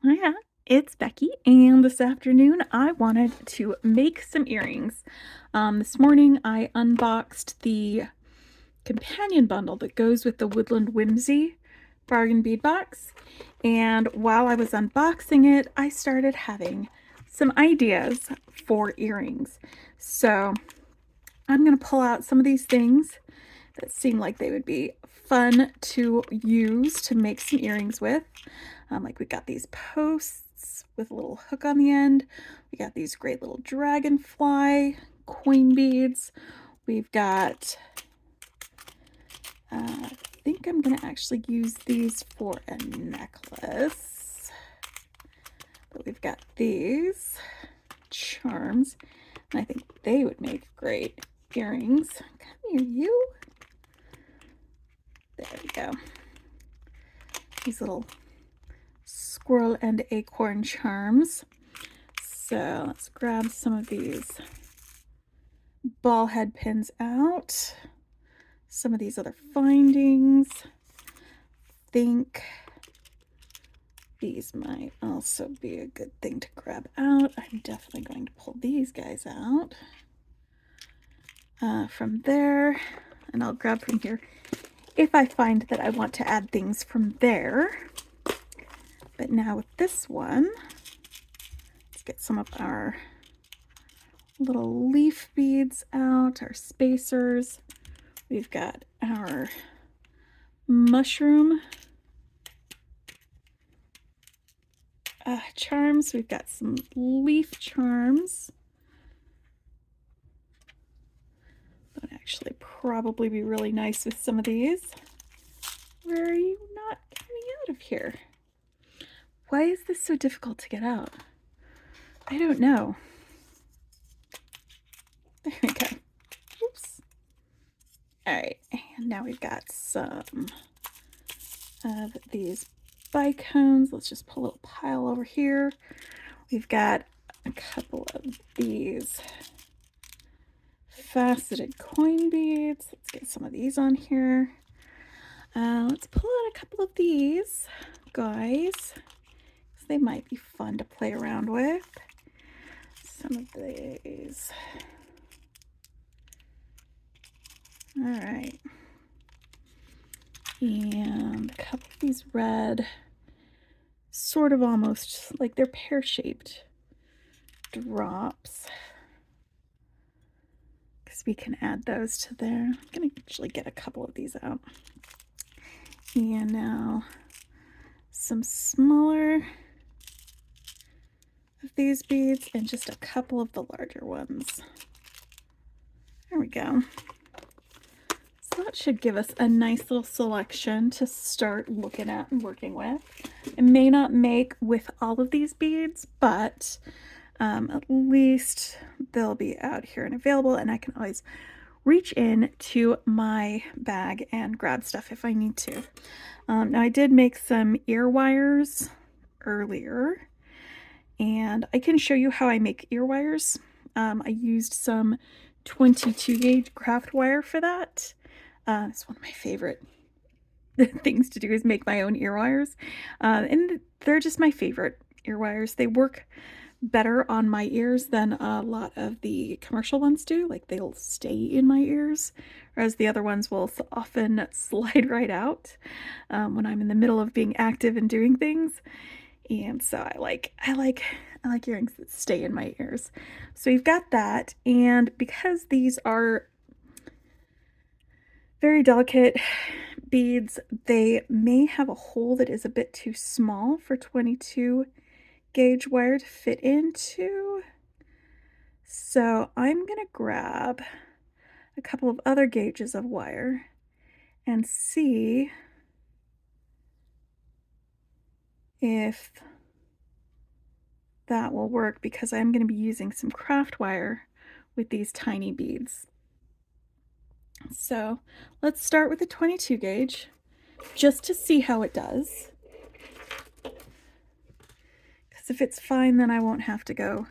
Yeah, it's Becky, and this afternoon I wanted to make some earrings. This morning I unboxed the companion bundle that goes with the Woodland Whimsy bargain bead box, and while I was unboxing it, I started having some ideas for earrings. So I'm going to pull out some of these things that seem like they would be fun to use to make some earrings with. Like we got these posts with a little hook on the end. We got these great little dragonfly coin beads. We've got, I think I'm going to actually use these for a necklace. But we've got these charms, and I think they would make great earrings. Come here, you. There we go. These little squirrel and acorn charms. So let's grab some of these ball head pins out. Some of these other findings. I think these might also be a good thing to grab out. I'm definitely going to pull these guys out from there, and I'll grab from here if I find that I want to add things from there. But now with this one, let's get some of our little leaf beads out, our spacers. We've got our mushroom charms. We've got some leaf charms. That would actually probably be really nice with some of these. Where are you not coming out of here? Why is this so difficult to get out? I don't know. There we go. Oops. Alright, and now we've got some of these bicones. Let's just pull a little pile over here. We've got a couple of these faceted coin beads. Let's get some of these on here. Let's pull out a couple of these guys, because they might be fun to play around with. Some of these. All right. And a couple of these red, sort of almost like they're pear-shaped drops, because we can add those to there. I'm going to actually get a couple of these out. And now some smaller of these beads and just a couple of the larger ones. There we go. So that should give us a nice little selection to start looking at and working with. I may not make with all of these beads, but at least they'll be out here and available, and I can always reach in to my bag and grab stuff if I need to. Now I did make some ear wires earlier, and I can show you how I make ear wires. I used some 22 gauge craft wire for that. It's one of my favorite things to do, is make my own ear wires. And they're just my favorite ear wires. They work better on my ears than a lot of the commercial ones do. Like, they'll stay in my ears, whereas the other ones will often slide right out when I'm in the middle of being active and doing things. And so I like earrings that stay in my ears. So you've got that, and because these are very delicate beads, they may have a hole that is a bit too small for 22 gauge wire to fit into. So I'm gonna grab a couple of other gauges of wire and see if that will work, because I'm going to be using some craft wire with these tiny beads. So let's start with the 22 gauge just to see how it does, because if it's fine, then I won't have to go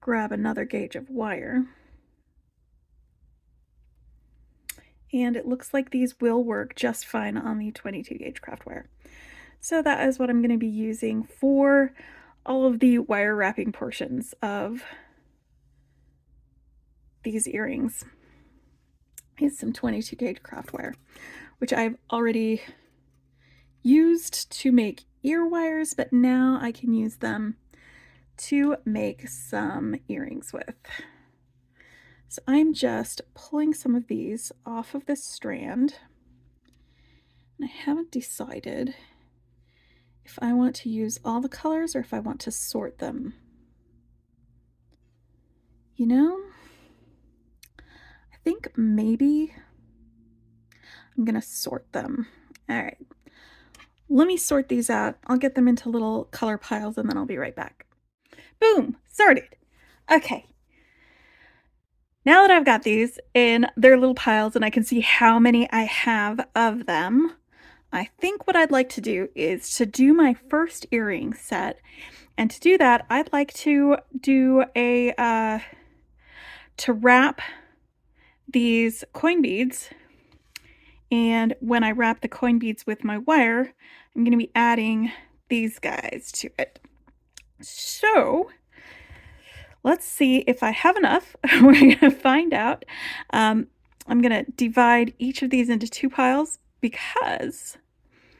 grab another gauge of wire. And it looks like these will work just fine on the 22 gauge craft wire. So that is what I'm going to be using for all of the wire wrapping portions of these earrings. Is some 22 gauge craft wire, which I've already used to make ear wires, but now I can use them to make some earrings with. So I'm just pulling some of these off of this strand, and I haven't decided if I want to use all the colors or if I want to sort them. You know, I think maybe I'm gonna sort them. All right, let me sort these out. I'll get them into little color piles and then I'll be right back. Boom, sorted. Okay. Now that I've got these in their little piles and I can see how many I have of them, I think what I'd like to do is to do my first earring set. And to do that, I'd like to do to wrap these coin beads. And when I wrap the coin beads with my wire, I'm going to be adding these guys to it. So let's see if I have enough. We're going to find out. I'm going to divide each of these into 2 piles because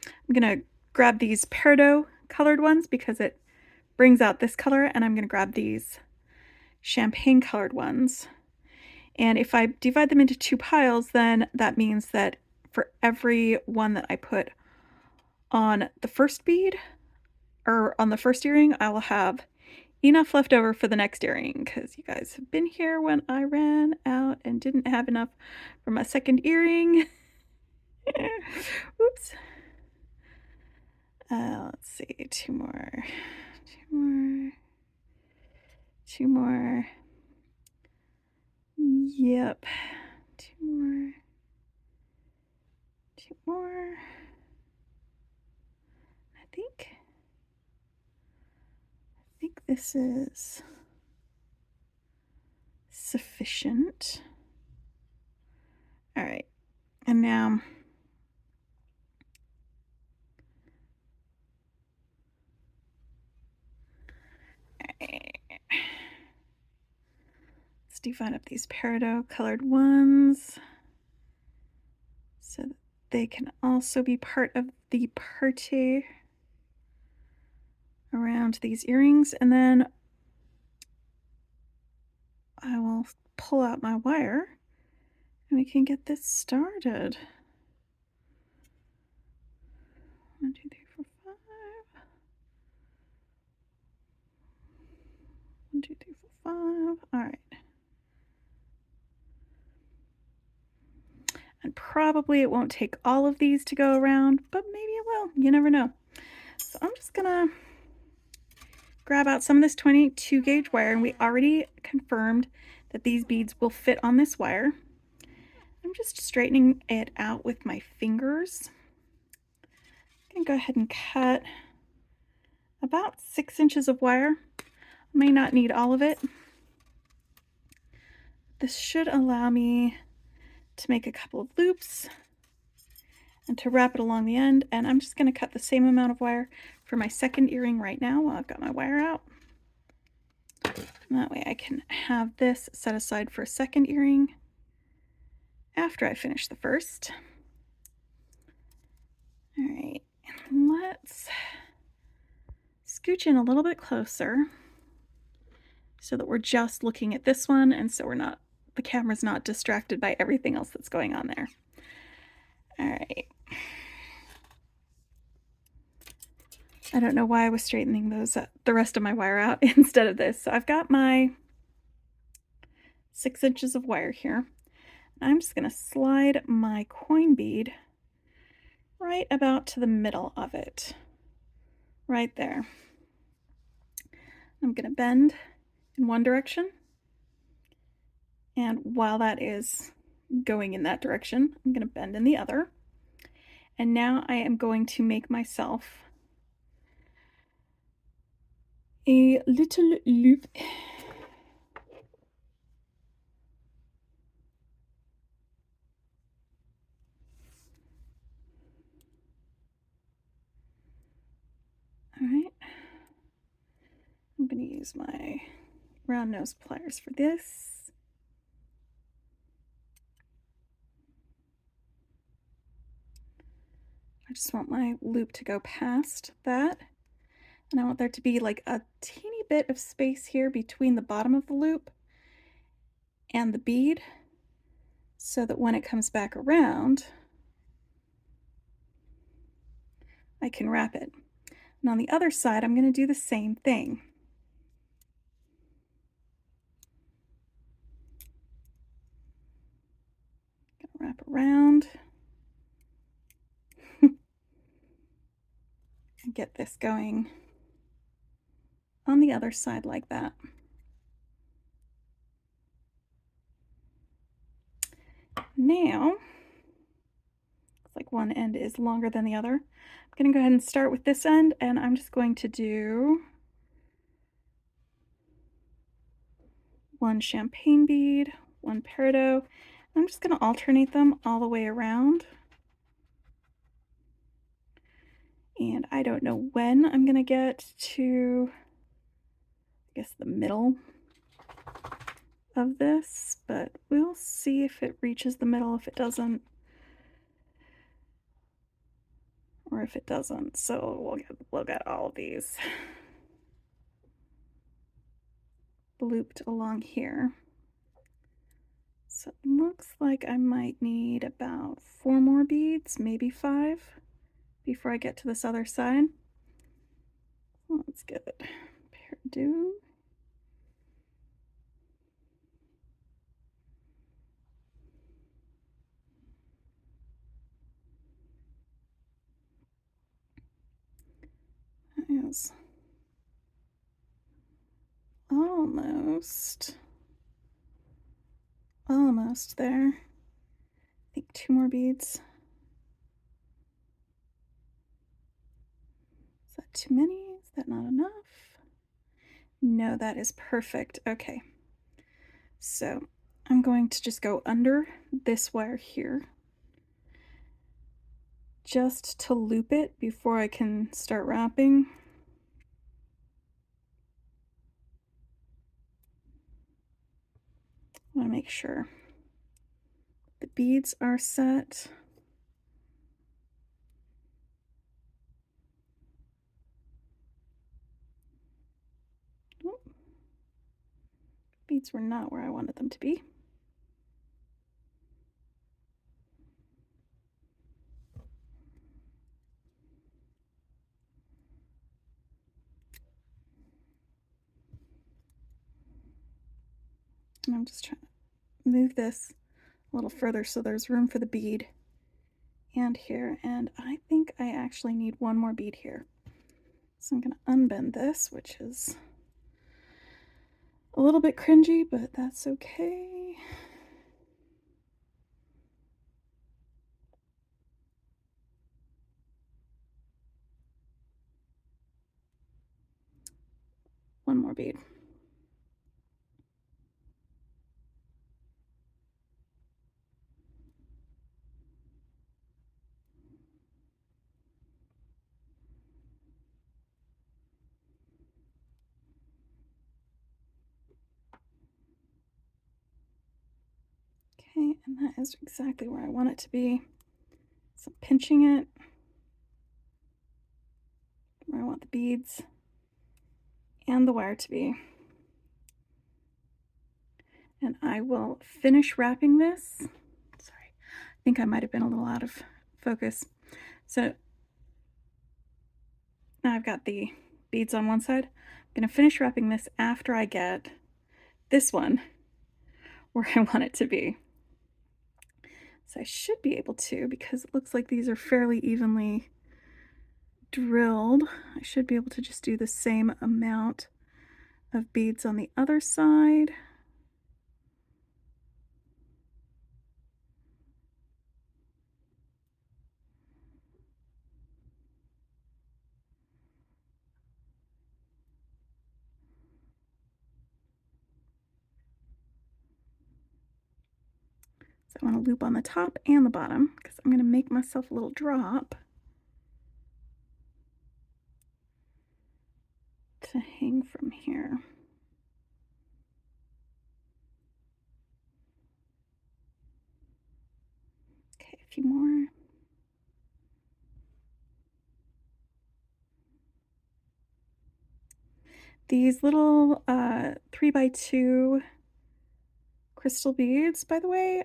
I'm going to grab these peridot colored ones because it brings out this color, and I'm going to grab these champagne colored ones. And if I divide them into 2 piles, then that means that for every one that I put on the first bead or on the first earring, I will have enough left over for the next earring, because you guys have been here when I ran out and didn't have enough for my second earring. Oops. Let's see, 2 more. Yep. 2 more. 2 more. I think this is sufficient. All right. And now let's divide up these peridot colored ones so that they can also be part of the party around these earrings. And then I will pull out my wire and we can get this started. 1, 2, 3, 4, 5. 1, 2, 3, 4, 5. All right. And probably it won't take all of these to go around, but maybe it will. You never know. So I'm just gonna grab out some of this 22 gauge wire, and we already confirmed that these beads will fit on this wire. I'm just straightening it out with my fingers. I'm gonna go ahead and cut about 6 inches of wire. I may not need all of it. This should allow me to make a couple of loops and to wrap it along the end. And I'm just going to cut the same amount of wire for my second earring right now while I've got my wire out. And that way I can have this set aside for a second earring after I finish the first. All right, let's scooch in a little bit closer so that we're just looking at this one, and so the camera's not distracted by everything else that's going on there. All right. I don't know why I was straightening the rest of my wire out instead of this. So I've got my 6 inches of wire here. I'm just going to slide my coin bead right about to the middle of it, right there. I'm going to bend in one direction, and while that is going in that direction, I'm going to bend in the other. And now I am going to make myself a little loop. going to use my round nose pliers for this. I just want my loop to go past that. And I want there to be like a teeny bit of space here between the bottom of the loop and the bead, so that when it comes back around, I can wrap it. And on the other side, I'm going to do the same thing. Wrap around and get this going on the other side like that. Now, looks like one end is longer than the other. I'm going to go ahead and start with this end, and I'm just going to do one champagne bead, one peridot. I'm just going to alternate them all the way around. And I don't know when I'm going to get to, I guess, the middle of this, but we'll see if it reaches the middle, if it doesn't, or if it doesn't. So we'll get all of these looped along here. So it looks like I might need about 4 more beads, maybe 5, before I get to this other side. Let's get it. Peridot. That is almost there. I think 2 more beads. Is that too many? Is that not enough? No, that is perfect. Okay. So I'm going to just go under this wire here, just to loop it before I can start wrapping. I want to make sure the beads are set. Oh, beads were not where I wanted them to be. And I'm just trying to move this a little further so there's room for the bead and here. And I think I actually need 1 more bead here. So I'm going to unbend this, which is a little bit cringy, but that's okay. One more bead. Okay, and that is exactly where I want it to be. So I'm pinching it where I want the beads and the wire to be. And I will finish wrapping this. Sorry, I think I might have been a little out of focus. So now I've got the beads on one side. I'm going to finish wrapping this after I get this one where I want it to be. So I should be able to, because it looks like these are fairly evenly drilled. I should be able to just do the same amount of beads on the other side. So I want to loop on the top and the bottom because I'm going to make myself a little drop to hang from here. Okay, a few more. These little 3x2 crystal beads, by the way,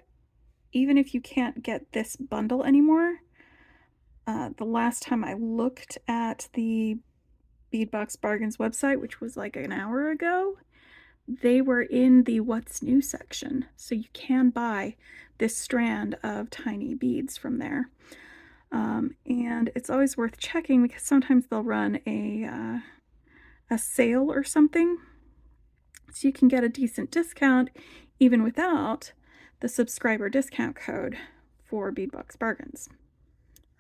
even if you can't get this bundle anymore, the last time I looked at the Bead Box Bargains website, which was like an hour ago, they were in the What's New section. So you can buy this strand of tiny beads from there. And it's always worth checking because sometimes they'll run a sale or something. So you can get a decent discount even without the subscriber discount code for Bead Box Bargains.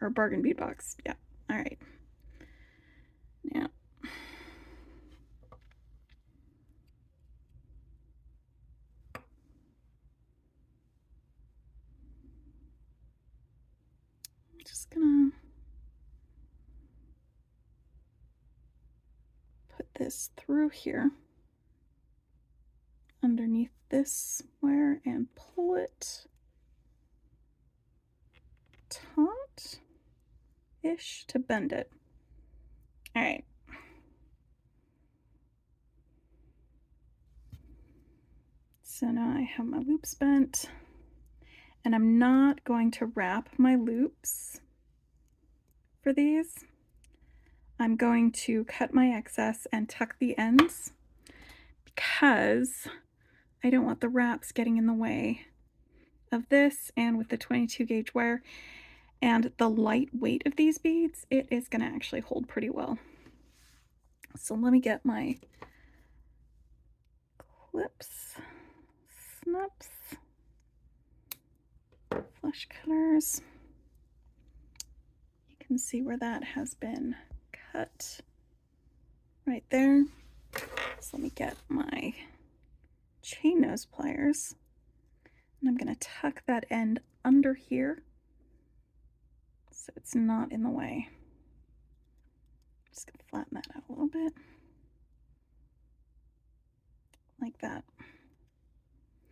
Or Bargain Bead Box. Yeah. All right. Now, I'm just gonna put this through here underneath this wire and pull it taut-ish to bend it. All right. So now I have my loops bent, and I'm not going to wrap my loops for these. I'm going to cut my excess and tuck the ends because I don't want the wraps getting in the way of this, and with the 22 gauge wire and the light weight of these beads, it is going to actually hold pretty well. So let me get my clips, snips, flush cutters. You can see where that has been cut right there. So let me get my chain nose pliers, and I'm going to tuck that end under here so it's not in the way. Just going to flatten that out a little bit like that.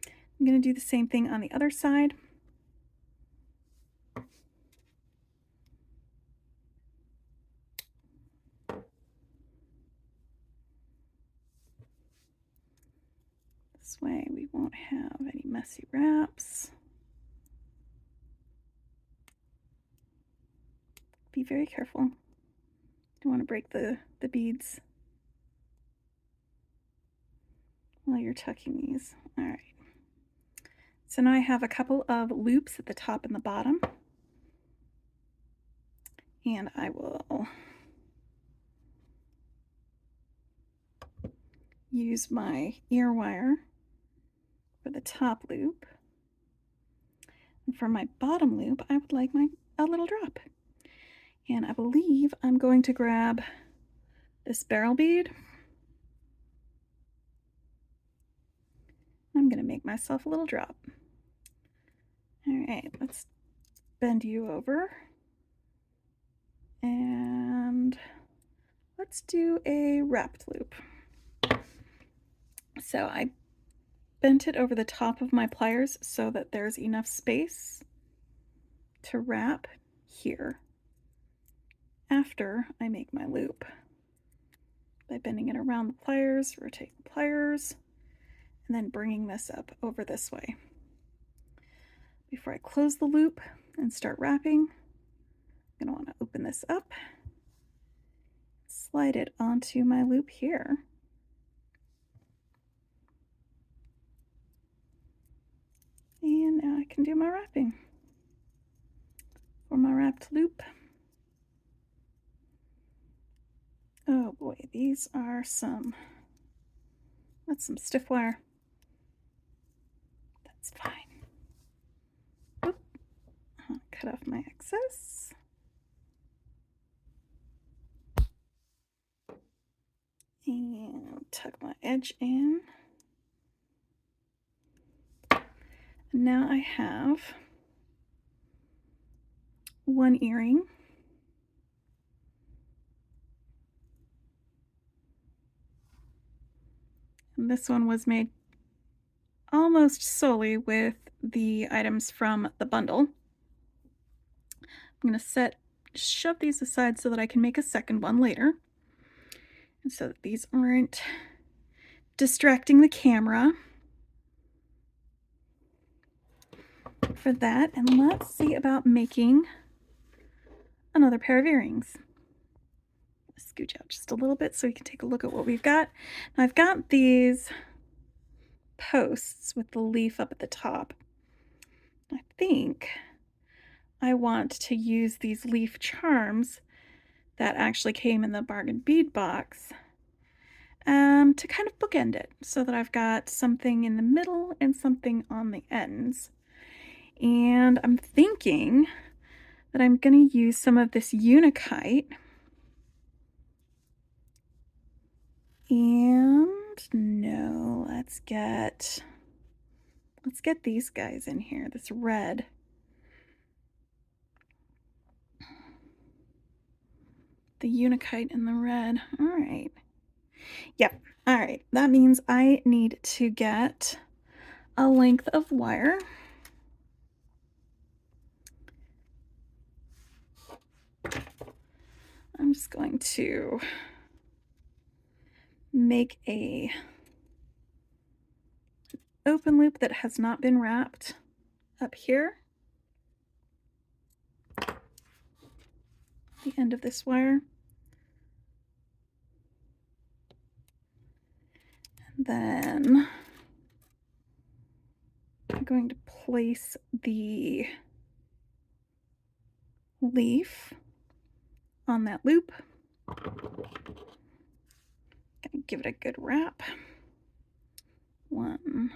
I'm going to do the same thing on the other side. This way we won't have any messy wraps. Be very careful. Don't want to break the beads while you're tucking these. All right. So now I have a couple of loops at the top and the bottom. And I will use my ear wire for the top loop. And for my bottom loop, I would like a little drop. And I believe I'm going to grab this barrel bead. I'm going to make myself a little drop. All right, let's bend you over. And let's do a wrapped loop. So I bent it over the top of my pliers so that there's enough space to wrap here after I make my loop. By bending it around the pliers, rotating the pliers, and then bringing this up over this way. Before I close the loop and start wrapping, I'm going to want to open this up, slide it onto my loop here. And now I can do my wrapping. For my wrapped loop. Oh boy, these are that's some stiff wire. That's fine. Oop. I'll cut off my excess. And tuck my edge in. And now I have one earring. And this one was made almost solely with the items from the bundle. I'm going to shove these aside so that I can make a second one later. And so that these aren't distracting the camera for that. And let's see about making another pair of earrings. Scooch out just a little bit so we can take a look at what we've got. Now I've got these posts with the leaf up at the top. I think I want to use these leaf charms that actually came in the bargain bead box to kind of bookend it so that I've got something in the middle and something on the ends. And I'm thinking that I'm going to use some of this Unikite. And no, let's get these guys in here, this red. The Unikite in the red. All right. Yep. All right. That means I need to get a length of wire. I'm just going to make a open loop that has not been wrapped up here. The end of this wire. And then I'm going to place the leaf on that loop. Gonna give it a good wrap. 1,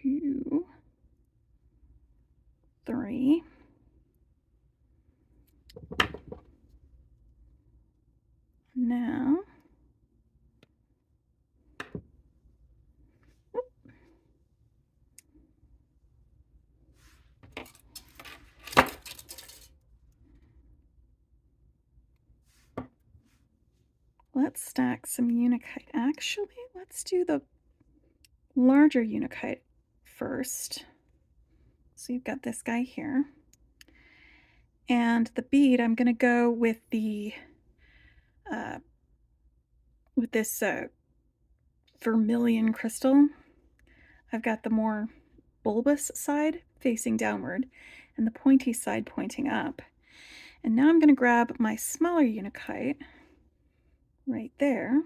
2, 3. Now, let's stack some Unikite. Actually, let's do the larger Unikite first. So you've got this guy here. And the bead, I'm going to go with the with this vermilion crystal. I've got the more bulbous side facing downward and the pointy side pointing up. And now I'm going to grab my smaller Unikite right there.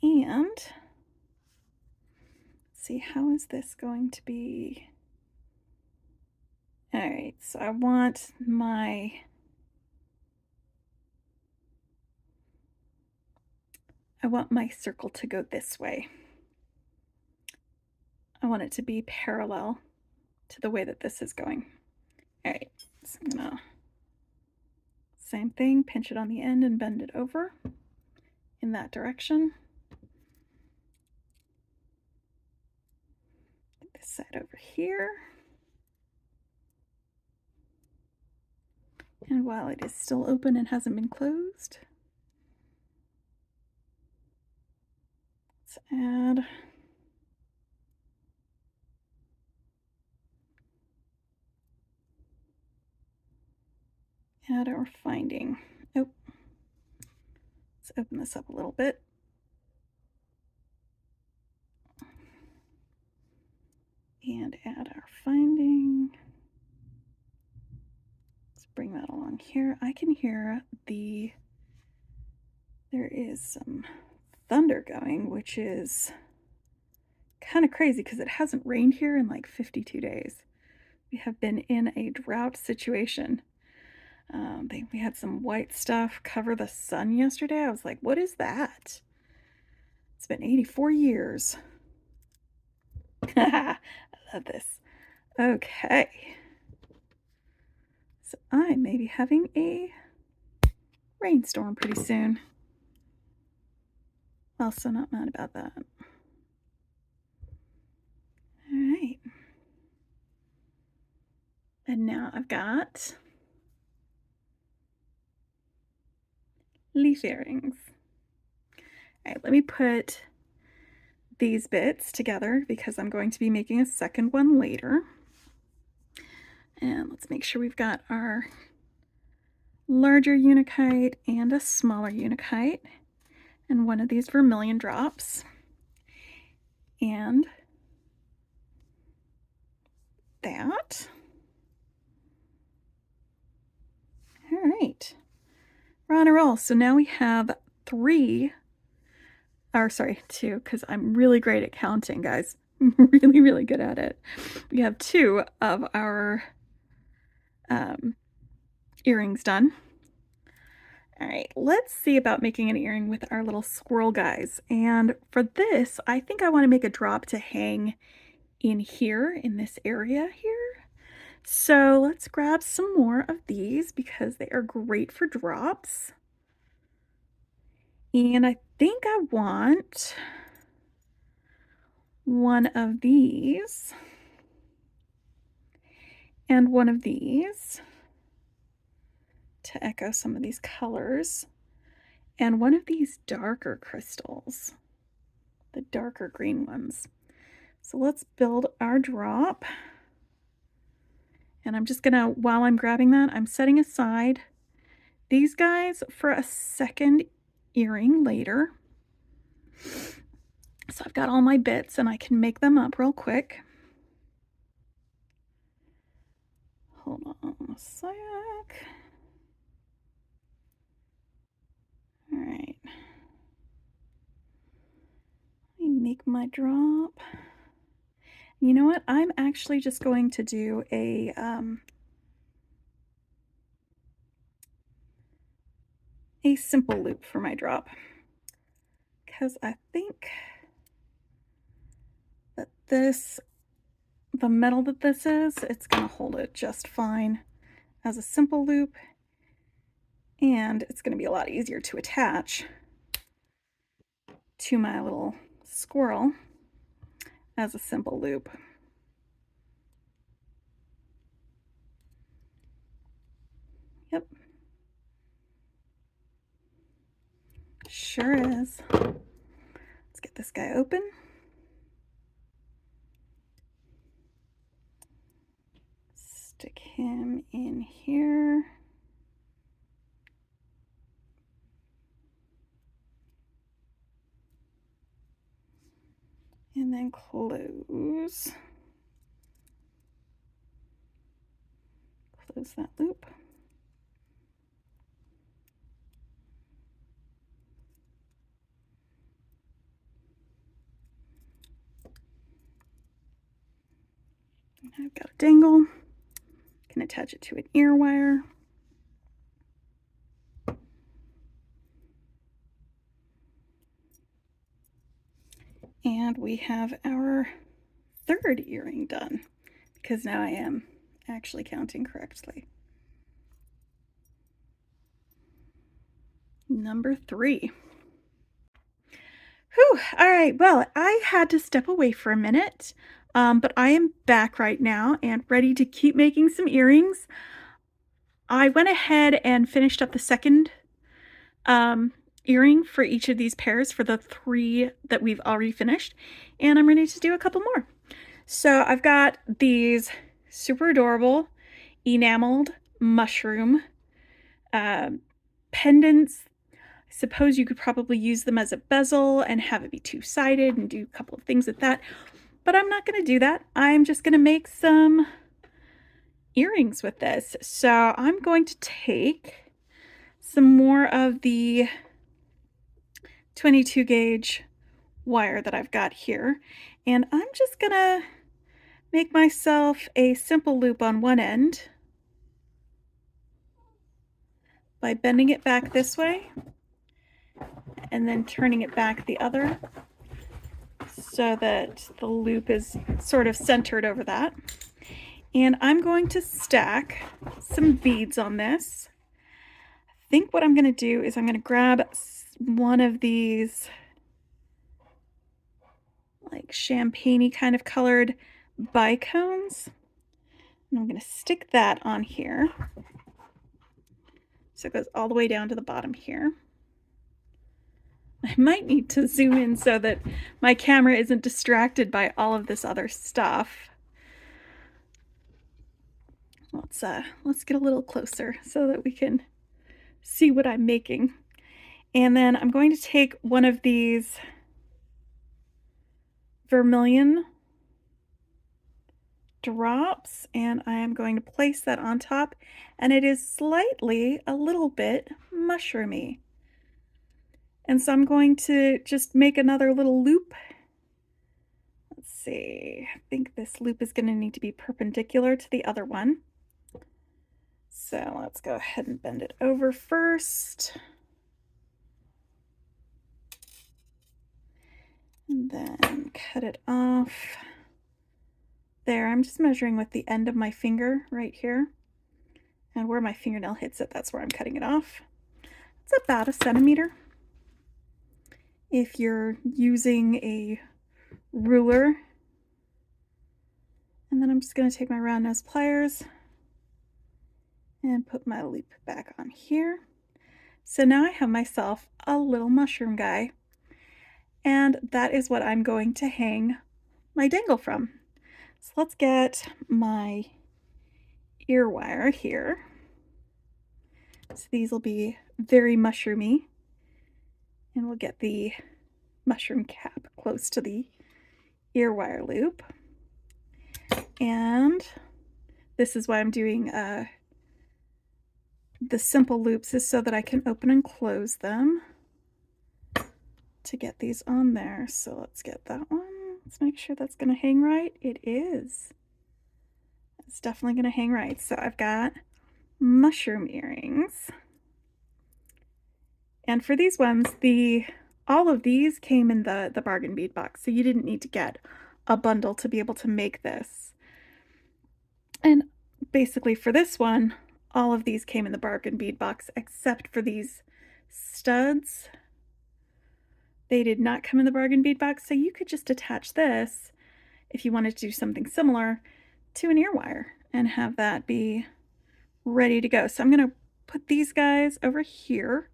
And let's see, how is this going to be? All right, so I want my circle to go this way. I want it to be parallel to the way that this is going. All right, so I'm gonna, same thing, pinch it on the end and bend it over in that direction. Put this side over here. And while it is still open and hasn't been closed, let's add our finding. Oh, let's open this up a little bit. And add our finding. Let's bring that along here. I can hear there is some thunder going, which is kind of crazy because it hasn't rained here in like 52 days. We have been in a drought situation. We had some white stuff cover the sun yesterday. I was like, what is that? It's been 84 years. I love this. Okay. So I may be having a rainstorm pretty soon. Also not mad about that. All right. And now I've got leaf earrings. All right, let me put these bits together because I'm going to be making a second one later. And let's make sure we've got our larger unikite and a smaller unikite and one of these vermilion drops. And that. All right, we're on a roll. So now we have two, because I'm really great at counting, guys. I'm really, really good at it. We have two of our earrings done. All right, let's see about making an earring with our little squirrel guys. And for this, I think I want to make a drop to hang in here, in this area here. So let's grab some more of these because they are great for drops. And I think I want one of these and one of these to echo some of these colors, and one of these darker crystals, the darker green ones. So let's build our drop. And I'm just gonna, while I'm grabbing that, I'm setting aside these guys for a second earring later. So I've got all my bits and I can make them up real quick. Hold on a sec. All right. Let me make my drop. You know what? I'm actually just going to do a simple loop for my drop because I think that the metal that this is, it's going to hold it just fine as a simple loop, and it's going to be a lot easier to attach to my little squirrel as a simple loop. Yep. Sure is. Let's get this guy open. Stick him in here. And then close that loop. I've got a dangle. Can attach it to an ear wire. And we have our third earring done because now I am actually counting correctly. Number 3. Whew, all right, well, I had to step away for a minute, but I am back right now and ready to keep making some earrings. I went ahead and finished up the second earring for each of these pairs for the 3 that we've already finished, and I'm ready to do a couple more. So I've got these super adorable enameled mushroom pendants. I suppose you could probably use them as a bezel and have it be two-sided and do a couple of things with that, but I'm not going to do that. I'm just going to make some earrings with this. So I'm going to take some more of the 22 gauge wire that I've got here, and I'm just going to make myself a simple loop on one end by bending it back this way and then turning it back the other so that the loop is sort of centered over that. And I'm going to stack some beads on this. I think what I'm going to do is I'm going to grab one of these like champagne-y kind of colored bicones, and I'm going to stick that on here so it goes all the way down to the bottom here. I might need to zoom in so that my camera isn't distracted by all of this other stuff. Let's get a little closer so that we can see what I'm making. And then I'm going to take one of these vermilion drops and I am going to place that on top, and it is slightly a little bit mushroomy. And so I'm going to just make another little loop. Let's see, I think this loop is going to need to be perpendicular to the other one. So let's go ahead and bend it over first. And then cut it off. There, I'm just measuring with the end of my finger right here. And where my fingernail hits it, that's where I'm cutting it off. It's about 1 centimeter. If you're using a ruler. And then I'm just going to take my round nose pliers and put my loop back on here. So now I have myself a little mushroom guy. And that is what I'm going to hang my dangle from. So let's get my ear wire here. So these will be very mushroomy. And we'll get the mushroom cap close to the ear wire loop. And this is why I'm doing the simple loops, is so that I can open and close them to get these on there. So let's get that one. Let's make sure that's going to hang right. It is. It's definitely going to hang right. So I've got mushroom earrings. And for these ones, all of these came in the bargain bead box. So you didn't need to get a bundle to be able to make this. And basically for this one, all of these came in the bargain bead box except for these studs. They did not come in the bargain bead box, so you could just attach this, if you wanted to do something similar, to an ear wire and have that be ready to go. So I'm going to put these guys over here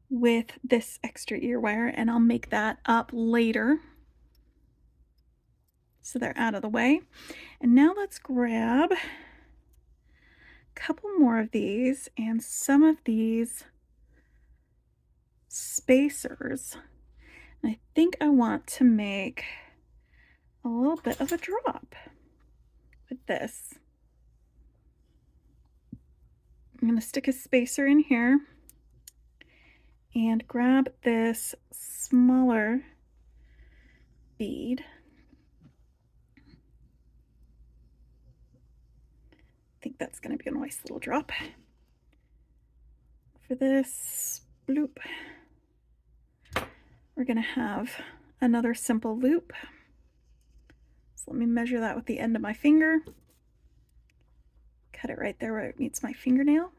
with this extra ear wire, and I'll make that up later. So they're out of the way. And now let's grab a couple more of these and some of these spacers. And I think I want to make a little bit of a drop with this. I'm going to stick a spacer in here and grab this smaller bead. I think that's going to be a nice little drop for this. Bloop. We're going to have another simple loop. So let me measure that with the end of my finger. Cut it right there where it meets my fingernail.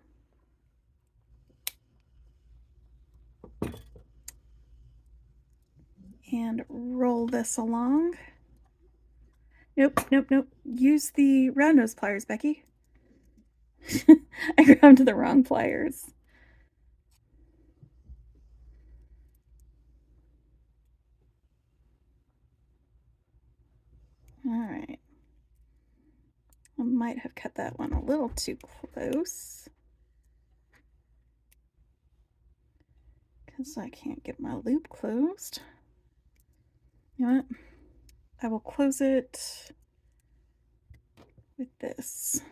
And roll this along. Nope. Use the round nose pliers, Beki. I grabbed the wrong pliers. All right. I might have cut that one a little too close because I can't get my loop closed. You know what? I will close it with this.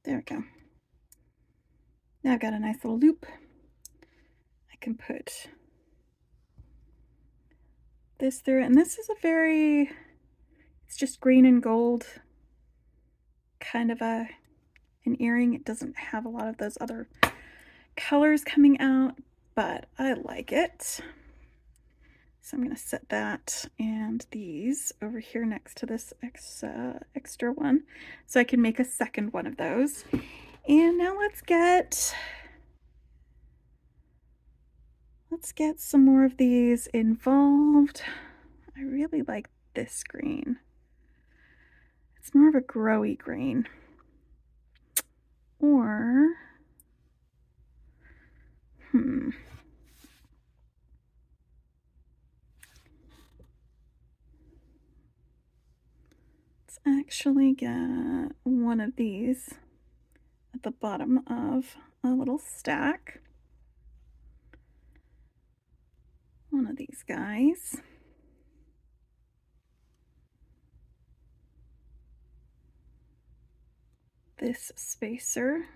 There we go. Now I've got a nice little loop. I can put this through it, and this is it's just green and gold kind of an earring. It doesn't have a lot of those other colors coming out, but I like it. So I'm going to set that and these over here next to this extra one so I can make a second one of those. And now let's get Let's get some more of these involved. I really like this green. It's more of a growy green. Or, let's actually get one of these at the bottom of a little stack. One of these guys. This spacer.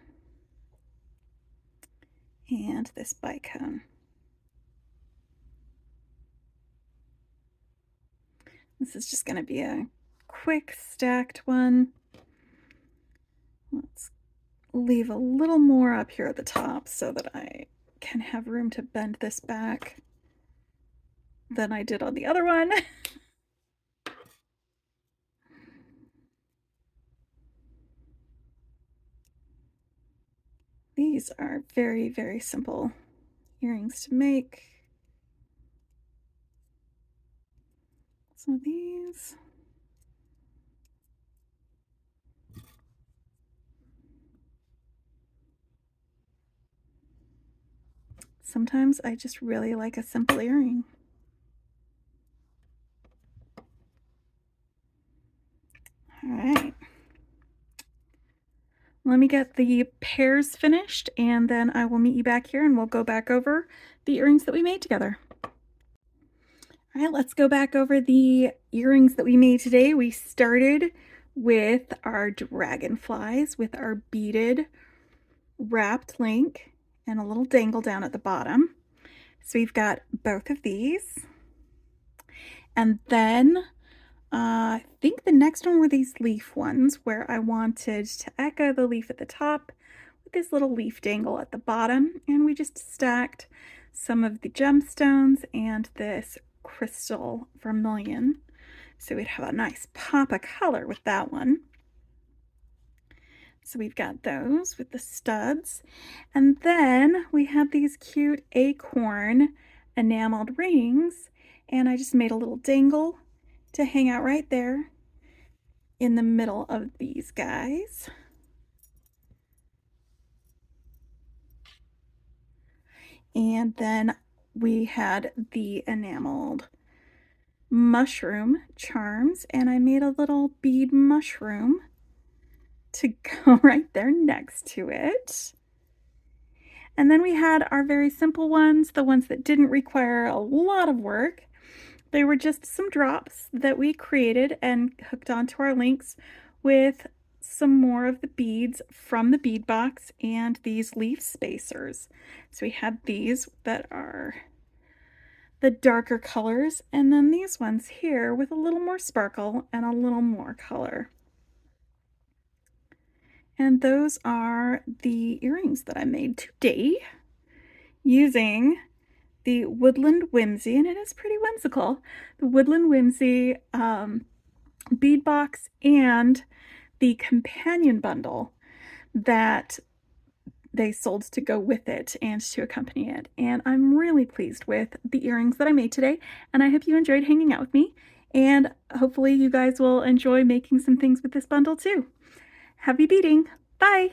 And this bicone. This is just going to be a quick stacked one. Let's leave a little more up here at the top so that I can have room to bend this back than I did on the other one. These are very, very simple earrings to make. So these. Sometimes I just really like a simple earring. All right. Let me get the pairs finished and then I will meet you back here and we'll go back over the earrings that we made together. All right, let's go back over the earrings that we made today. We started with our dragonflies with our beaded wrapped link and a little dangle down at the bottom. So we've got both of these. And then I think the next one were these leaf ones where I wanted to echo the leaf at the top with this little leaf dangle at the bottom. And we just stacked some of the gemstones and this crystal vermilion. So we'd have a nice pop of color with that one. So we've got those with the studs. And then we had these cute acorn enameled rings. And I just made a little dangle to hang out right there in the middle of these guys. And then we had the enameled mushroom charms, and I made a little bead mushroom to go right there next to it. And then we had our very simple ones, the ones that didn't require a lot of work. They were just some drops that we created and hooked onto our links with some more of the beads from the bead box and these leaf spacers. So we had these that are the darker colors, and then these ones here with a little more sparkle and a little more color. And those are the earrings that I made today using the Woodland Whimsy, and it is pretty whimsical. The Woodland Whimsy bead box and the companion bundle that they sold to go with it and to accompany it. And I'm really pleased with the earrings that I made today, and I hope you enjoyed hanging out with me, and hopefully you guys will enjoy making some things with this bundle too. Happy beading! Bye!